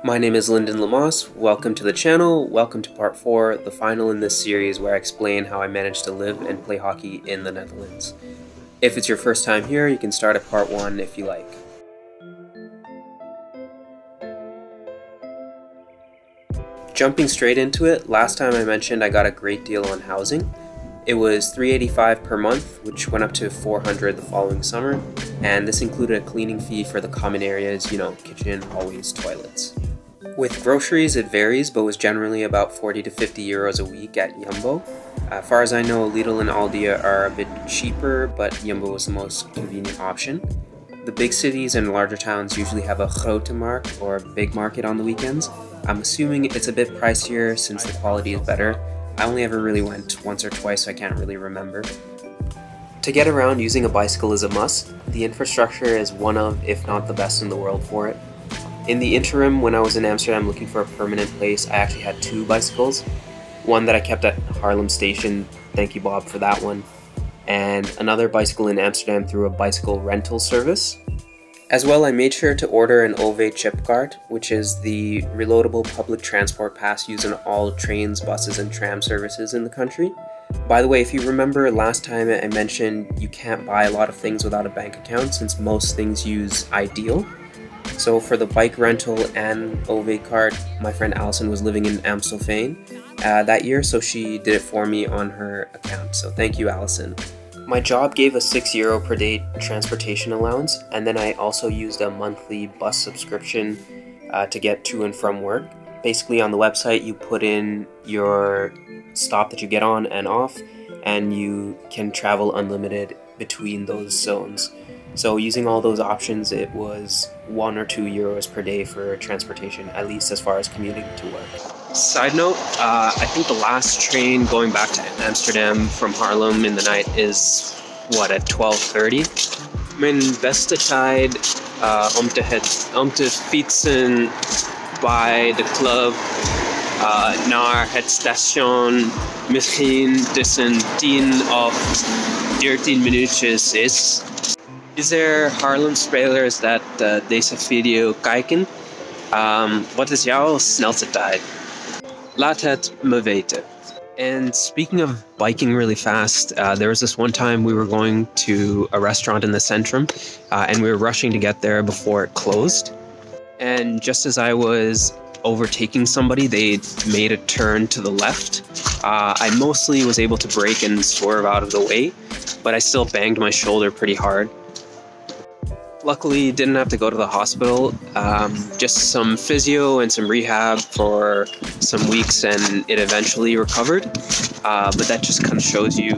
My name is Lyndon Lamas. Welcome to the channel. Welcome to part 4, the final in this series where I explain how I managed to live and play hockey in the Netherlands. If it's your first time here, you can start at part 1 if you like. Jumping straight into it, last time I mentioned I got a great deal on housing. It was $385 per month, which went up to $400 the following summer, and this included a cleaning fee for the common areas, kitchen, hallways, toilets. With groceries it varies, but was generally about 40 to 50 euros a week at Jumbo. As far as I know, Lidl and Aldi are a bit cheaper, but Jumbo was the most convenient option. The big cities and larger towns usually have a grote markt, or big market, on the weekends. I'm assuming it's a bit pricier since the quality is better. I only ever really went once or twice, so I can't really remember. To get around, using a bicycle is a must. The infrastructure is one of, if not the best in the world for it. In the interim, when I was in Amsterdam looking for a permanent place, I actually had 2 bicycles. One that I kept at Haarlem Station, thank you Bob for that one, and another bicycle in Amsterdam through a bicycle rental service. As well, I made sure to order an OV chipkaart, which is the reloadable public transport pass used in all trains, buses, and tram services in the country. By the way, if you remember last time I mentioned you can't buy a lot of things without a bank account since most things use Ideal. So for the bike rental and OV card, my friend Allison was living in Amstelveen that year, so she did it for me on her account. So thank you, Allison. My job gave a €6 per day transportation allowance, and then I also used a monthly bus subscription to get to and from work. Basically, on the website you put in your stop that you get on and off, and you can travel unlimited between those zones. So using all those options, it was €1 or €2 per day for transportation, at least as far as commuting to work. Side note, I think the last train going back to Amsterdam from Haarlem in the night is, at 12:30? Mijn beste tijd om te fietsen bij de club naar het station misschien tussen 10 of 13 minuutjes is. Is er Haarlem-spelers dat deze video kijken? Wat is jouw snelste tijd? Laat het me weten. And speaking of biking really fast, there was this one time we were going to a restaurant in the Centrum, and we were rushing to get there before it closed. And just as I was overtaking somebody, they made a turn to the left. I mostly was able to brake and swerve out of the way, but I still banged my shoulder pretty hard. Luckily, didn't have to go to the hospital, just some physio and some rehab for some weeks, and it eventually recovered. But that just kind of shows you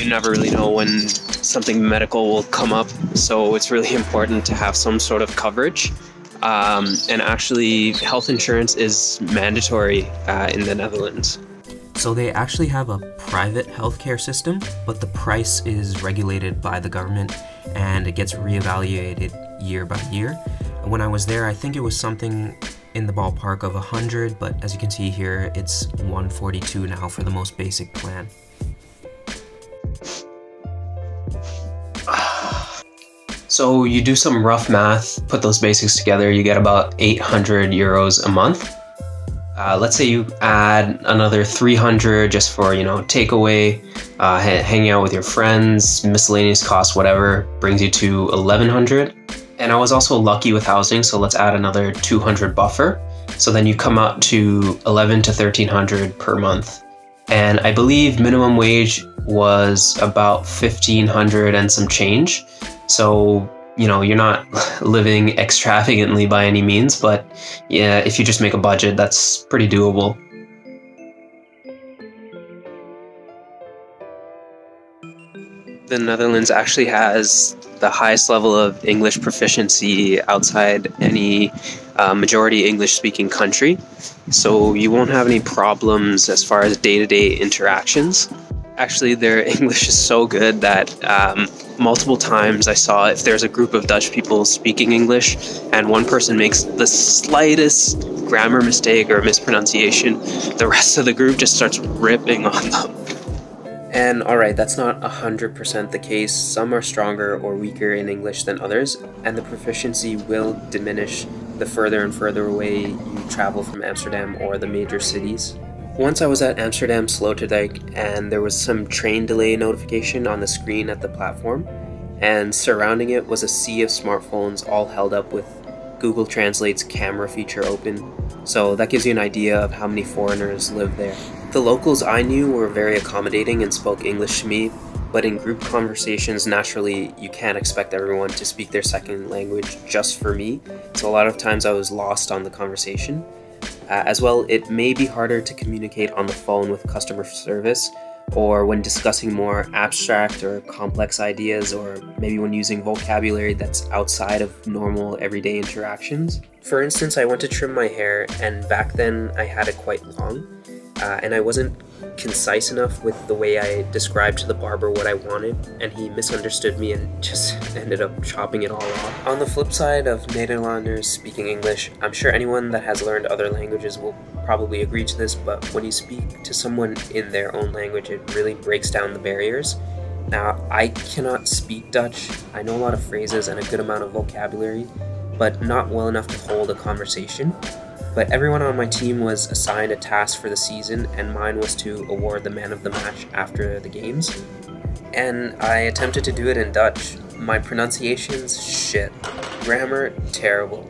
never really know when something medical will come up, so it's really important to have some sort of coverage. And actually, health insurance is mandatory in the Netherlands. So they actually have a private healthcare system, but the price is regulated by the government and it gets reevaluated year by year. When I was there, I think it was something in the ballpark of 100, but as you can see here, it's 142 now for the most basic plan. So you do some rough math, put those basics together, you get about 800 euros a month. Let's say you add another 300 just for, takeaway, hanging out with your friends, miscellaneous costs, whatever, brings you to 1100. And I was also lucky with housing, so let's add another 200 buffer. So then you come out to 11 to 1300 per month. And I believe minimum wage was about 1500 and some change. So, you're not living extravagantly by any means, but yeah, if you just make a budget, that's pretty doable. The Netherlands actually has the highest level of English proficiency outside any majority English-speaking country, so you won't have any problems as far as day-to-day interactions. Actually, their English is so good that multiple times I saw if there's a group of Dutch people speaking English and one person makes the slightest grammar mistake or mispronunciation, the rest of the group just starts ripping on them. And alright, that's not 100% the case. Some are stronger or weaker in English than others, and the proficiency will diminish the further and further away you travel from Amsterdam or the major cities. Once I was at Amsterdam Sloterdijk and there was some train delay notification on the screen at the platform, and surrounding it was a sea of smartphones all held up with Google Translate's camera feature open, so that gives you an idea of how many foreigners live there. The locals I knew were very accommodating and spoke English to me, but in group conversations, naturally, you can't expect everyone to speak their second language just for me, so a lot of times I was lost on the conversation. As well, it may be harder to communicate on the phone with customer service, or when discussing more abstract or complex ideas, or maybe when using vocabulary that's outside of normal everyday interactions. For instance, I went to trim my hair, and back then I had it quite long, and I wasn't concise enough with the way I described to the barber what I wanted, and he misunderstood me and just ended up chopping it all off. On the flip side of Nederlanders speaking English, I'm sure anyone that has learned other languages will probably agree to this, but when you speak to someone in their own language, it really breaks down the barriers. Now, I cannot speak Dutch. I know a lot of phrases and a good amount of vocabulary, but not well enough to hold a conversation. But everyone on my team was assigned a task for the season, and mine was to award the man of the match after the games. And I attempted to do it in Dutch. My pronunciation's shit. Grammar, terrible.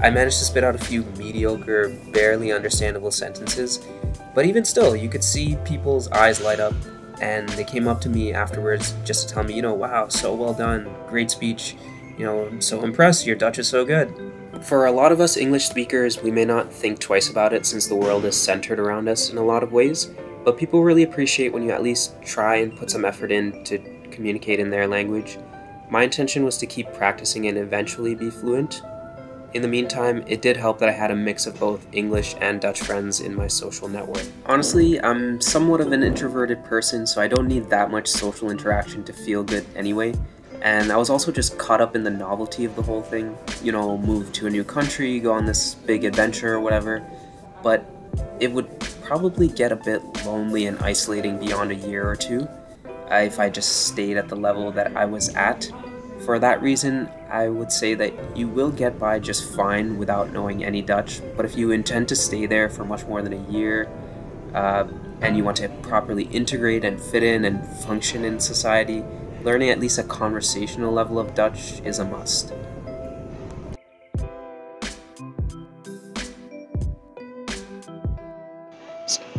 I managed to spit out a few mediocre, barely understandable sentences, but even still, you could see people's eyes light up, and they came up to me afterwards just to tell me, wow, so well done, great speech, I'm so impressed, your Dutch is so good. For a lot of us English speakers, we may not think twice about it since the world is centered around us in a lot of ways, but people really appreciate when you at least try and put some effort in to communicate in their language. My intention was to keep practicing and eventually be fluent. In the meantime, it did help that I had a mix of both English and Dutch friends in my social network. Honestly, I'm somewhat of an introverted person, so I don't need that much social interaction to feel good anyway. And I was also just caught up in the novelty of the whole thing, move to a new country, go on this big adventure or whatever, but it would probably get a bit lonely and isolating beyond a year or two if I just stayed at the level that I was at. For that reason, I would say that you will get by just fine without knowing any Dutch, but if you intend to stay there for much more than a year, and you want to properly integrate and fit in and function in society, learning at least a conversational level of Dutch is a must.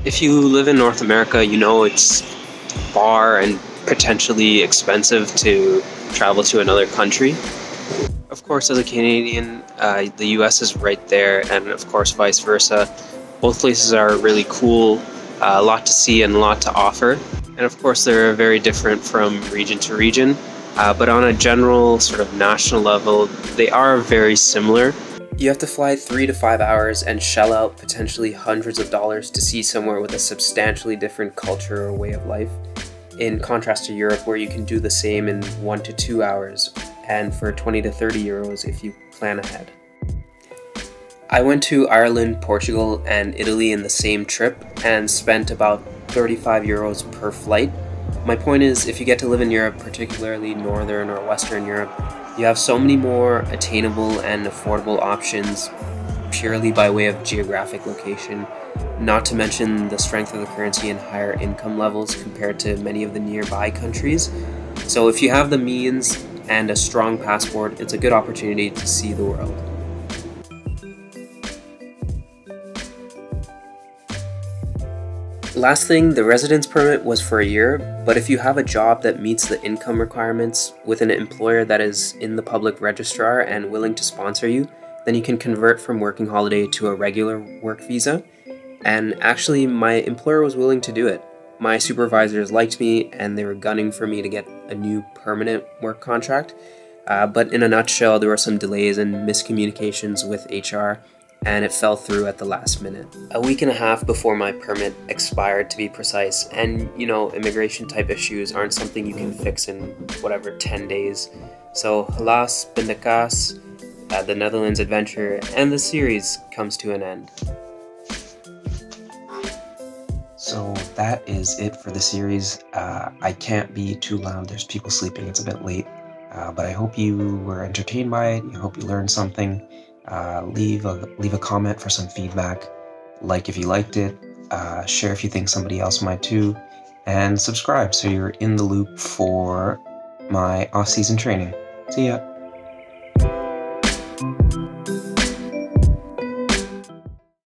If you live in North America, it's far and potentially expensive to travel to another country. Of course, as a Canadian, the US is right there, and of course vice versa. Both places are really cool, a lot to see and a lot to offer. And of course, they're very different from region to region, but on a general sort of national level, they are very similar. You have to fly 3 to 5 hours and shell out potentially hundreds of dollars to see somewhere with a substantially different culture or way of life, in contrast to Europe, where you can do the same in 1 to 2 hours, and for 20 to 30 euros if you plan ahead. I went to Ireland, Portugal, and Italy in the same trip, and spent about 35 euros per flight. My point is, if you get to live in Europe, particularly Northern or Western Europe, you have so many more attainable and affordable options purely by way of geographic location, not to mention the strength of the currency and higher income levels compared to many of the nearby countries. So if you have the means and a strong passport, it's a good opportunity to see the world. Last thing, the residence permit was for a year, but if you have a job that meets the income requirements with an employer that is in the public registrar and willing to sponsor you, then you can convert from working holiday to a regular work visa. And actually, my employer was willing to do it. My supervisors liked me and they were gunning for me to get a new permanent work contract. But in a nutshell, there were some delays and miscommunications with HR, and it fell through at the last minute. A week and a half before my permit expired, to be precise, and immigration type issues aren't something you can fix in 10 days. So helaas, pindakaas, the Netherlands adventure and the series comes to an end. So that is it for the series. I can't be too loud, there's people sleeping, it's a bit late, but I hope you were entertained by it, I hope you learned something. Leave a comment for some feedback. Like if you liked it, share if you think somebody else might too, and subscribe so you're in the loop for my off-season training. See ya!